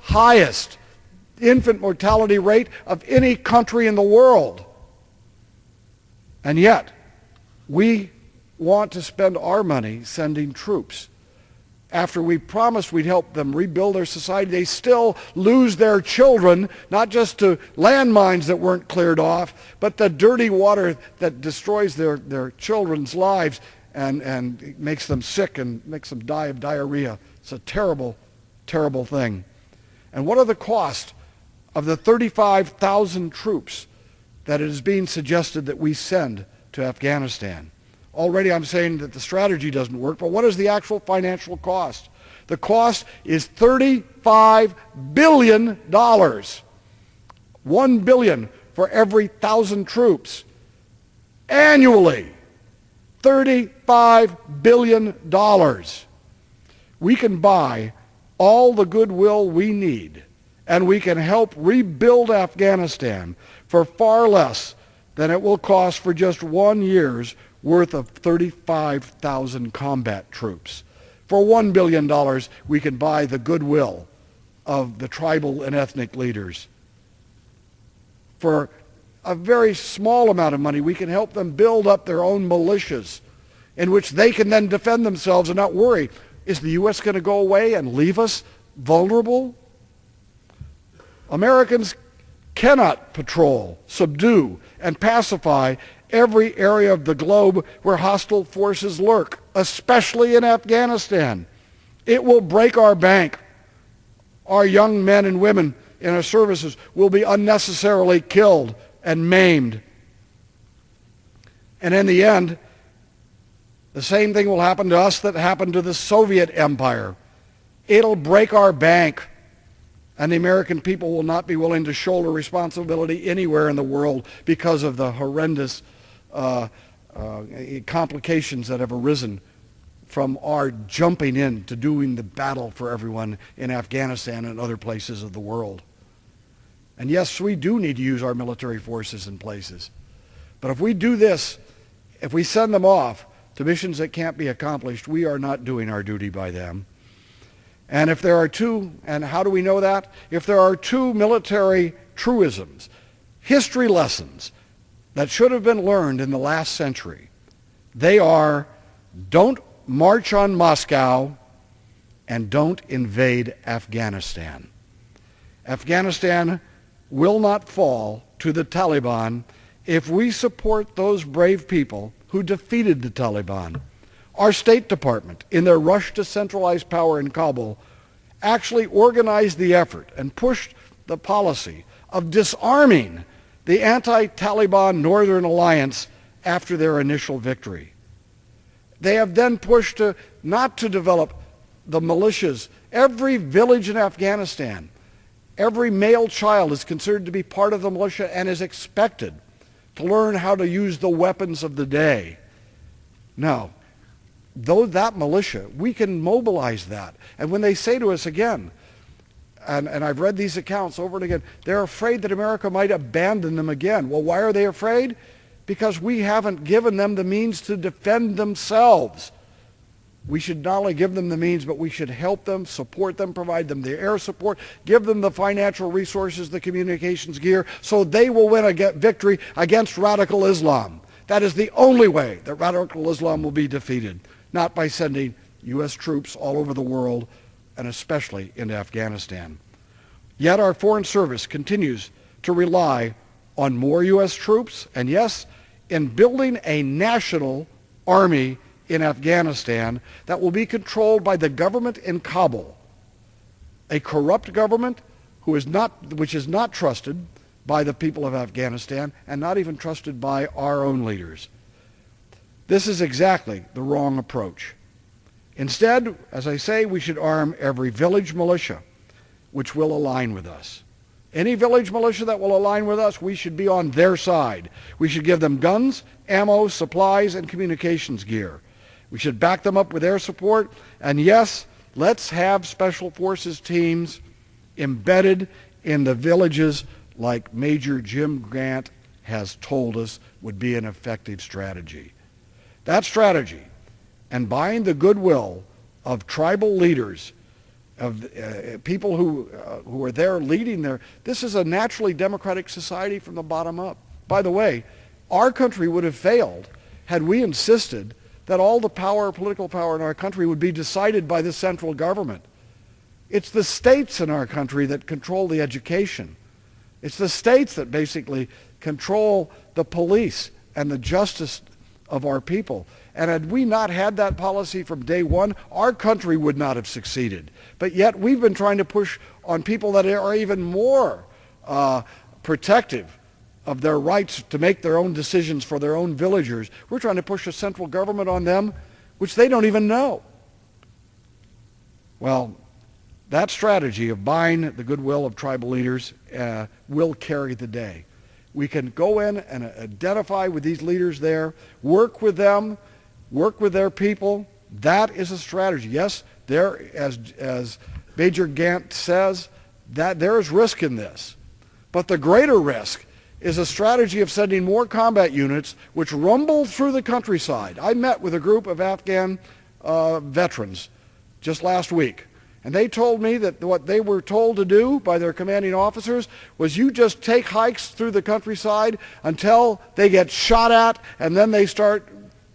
highest infant mortality rate of any country in the world. And yet, we want to spend our money sending troops. After we promised we'd help them rebuild their society, they still lose their children, not just to landmines that weren't cleared off, but the dirty water that destroys their children's lives and makes them sick and makes them die of diarrhea. It's a terrible, terrible thing. And what are the costs of the 35,000 troops that it is being suggested that we send to Afghanistan? Already I'm saying that the strategy doesn't work, but what is the actual financial cost? The cost is $35 billion. $1 billion for every 1,000 troops. Annually. $35 billion. We can buy all the goodwill we need, and we can help rebuild Afghanistan for far less than it will cost for just 1 year's worth of 35,000 combat troops. For $1 billion, we can buy the goodwill of the tribal and ethnic leaders. For a very small amount of money, we can help them build up their own militias in which they can then defend themselves and not worry. Is the U.S. going to go away and leave us vulnerable? Americans cannot patrol, subdue, and pacify every area of the globe where hostile forces lurk, especially in Afghanistan. It will break our bank. Our young men and women in our services will be unnecessarily killed and maimed. And in the end, the same thing will happen to us that happened to the Soviet Empire. It'll break our bank, and the American people will not be willing to shoulder responsibility anywhere in the world because of the horrendous complications that have arisen from our jumping in to doing the battle for everyone in Afghanistan and other places of the world. And yes, we do need to use our military forces in places. But if we do this, if we send them off to missions that can't be accomplished, we are not doing our duty by them. And if there are two, and how do we know that? If there are two military truisms, history lessons that should have been learned in the last century, they are: don't march on Moscow and don't invade Afghanistan. Afghanistan will not fall to the Taliban if we support those brave people who defeated the Taliban. Our State Department, in their rush to centralize power in Kabul, actually organized the effort and pushed the policy of disarming the anti-Taliban Northern Alliance after their initial victory. They have then pushed not to develop the militias. Every village in Afghanistan, every male child is considered to be part of the militia and is expected to learn how to use the weapons of the day. Now, though that militia, we can mobilize that. And when they say to us again, and I've read these accounts over and again, they're afraid that America might abandon them again. Well, why are they afraid? Because we haven't given them the means to defend themselves. We should not only give them the means, but we should help them, support them, provide them the air support, give them the financial resources, the communications gear, so they will win a victory against radical Islam. That is the only way that radical Islam will be defeated, not by sending U.S. troops all over the world, and especially into Afghanistan. Yet our Foreign Service continues to rely on more U.S. troops, and yes, in building a national army in Afghanistan that will be controlled by the government in Kabul, a corrupt government which is not trusted by the people of Afghanistan and not even trusted by our own leaders. This is exactly the wrong approach. Instead, as I say, we should arm every village militia which will align with us. Any village militia that will align with us, we should be on their side. We should give them guns, ammo, supplies, and communications gear. We should back them up with air support. And yes, let's have special forces teams embedded in the villages like Major Jim Grant has told us would be an effective strategy. That strategy, and buying the goodwill of tribal leaders of people who are there leading there. This is a naturally democratic society from the bottom up. By the way, our country would have failed had we insisted that all the power, political power in our country would be decided by the central government. It's the states in our country that control the education. It's the states that basically control the police and the justice of our people. And had we not had that policy from day one, our country would not have succeeded. But yet we've been trying to push on people that are even more protective of their rights to make their own decisions for their own villagers. We're trying to push a central government on them, which they don't even know. Well, that strategy of buying the goodwill of tribal leaders will carry the day. We can go in and identify with these leaders there, work with them, work with their people. That is a strategy. Yes, there, as Major Gant says, that there is risk in this. But the greater risk is a strategy of sending more combat units which rumble through the countryside. I met with a group of Afghan veterans just last week. And they told me that what they were told to do by their commanding officers was you just take hikes through the countryside until they get shot at, and then they start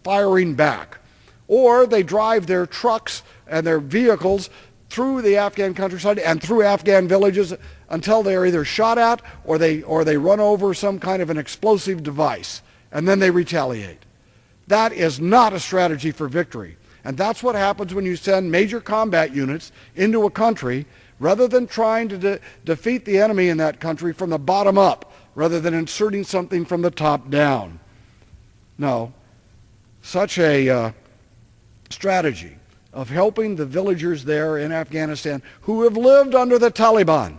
firing back. Or they drive their trucks and their vehicles through the Afghan countryside and through Afghan villages until they are either shot at or they run over some kind of an explosive device, and then they retaliate. That is not a strategy for victory. And that's what happens when you send major combat units into a country rather than trying to defeat the enemy in that country from the bottom up, rather than inserting something from the top down. No, such a strategy of helping the villagers there in Afghanistan who have lived under the Taliban.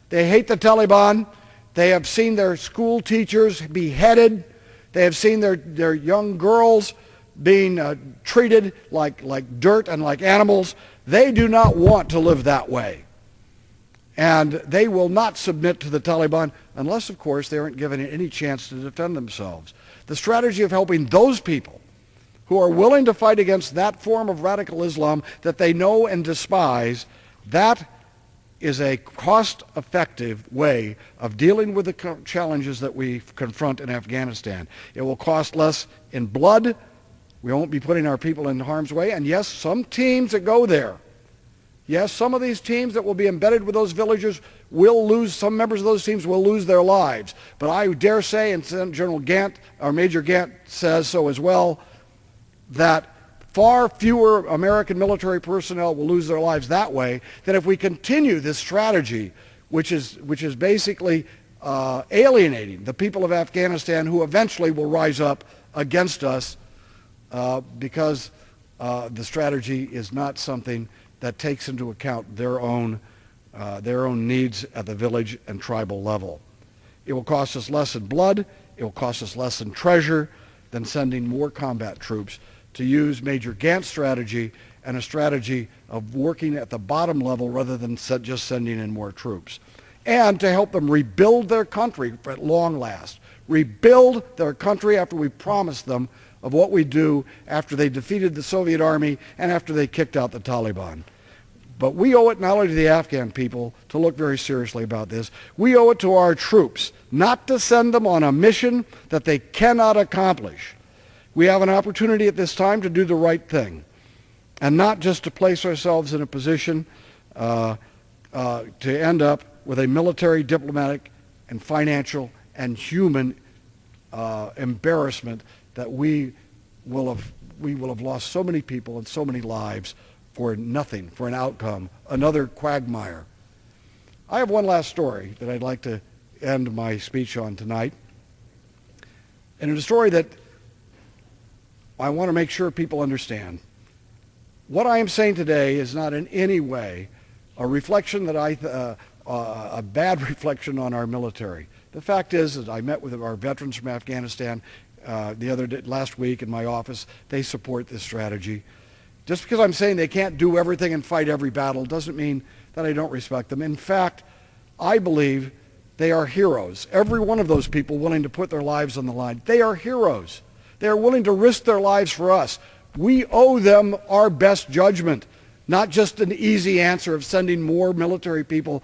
They hate the Taliban. They have seen their school teachers beheaded. They have seen their young girls being treated like dirt and like animals. They do not want to live that way. And they will not submit to the Taliban unless, of course, they aren't given any chance to defend themselves. The strategy of helping those people who are willing to fight against that form of radical Islam that they know and despise, that is a cost-effective way of dealing with the challenges that we confront in Afghanistan. It will cost less in blood. We won't be putting our people in harm's way. And yes, some teams that go there, yes, some of these teams that will be embedded with those villagers will lose, some members of those teams will lose their lives. But I dare say, and General Gant, or Major Gant says so as well, that far fewer American military personnel will lose their lives that way than if we continue this strategy, which is basically alienating the people of Afghanistan, who eventually will rise up against us because the strategy is not something that takes into account their own needs at the village and tribal level. It will cost us less in blood. It will cost us less in treasure than sending more combat troops to use Major Gant's strategy, and a strategy of working at the bottom level rather than just sending in more troops. And to help them rebuild their country at long last. Rebuild their country after we promised them of what we do after they defeated the Soviet army and after they kicked out the Taliban. But we owe it not only to the Afghan people to look very seriously about this, we owe it to our troops not to send them on a mission that they cannot accomplish. We have an opportunity at this time to do the right thing and not just to place ourselves in a position to end up with a military, diplomatic, and financial and human embarrassment that we will have lost so many people and so many lives for nothing, for an outcome, another quagmire. I have one last story that I'd like to end my speech on tonight. And it's a story that I want to make sure people understand. What I am saying today is not in any way a reflection that a bad reflection on our military. The fact is that I met with our veterans from Afghanistan last week in my office. They support this strategy. Just because I'm saying they can't do everything and fight every battle doesn't mean that I don't respect them. In fact, I believe they are heroes. Every one of those people willing to put their lives on the line, they are heroes. They are willing to risk their lives for us. We owe them our best judgment. Not just an easy answer of sending more military people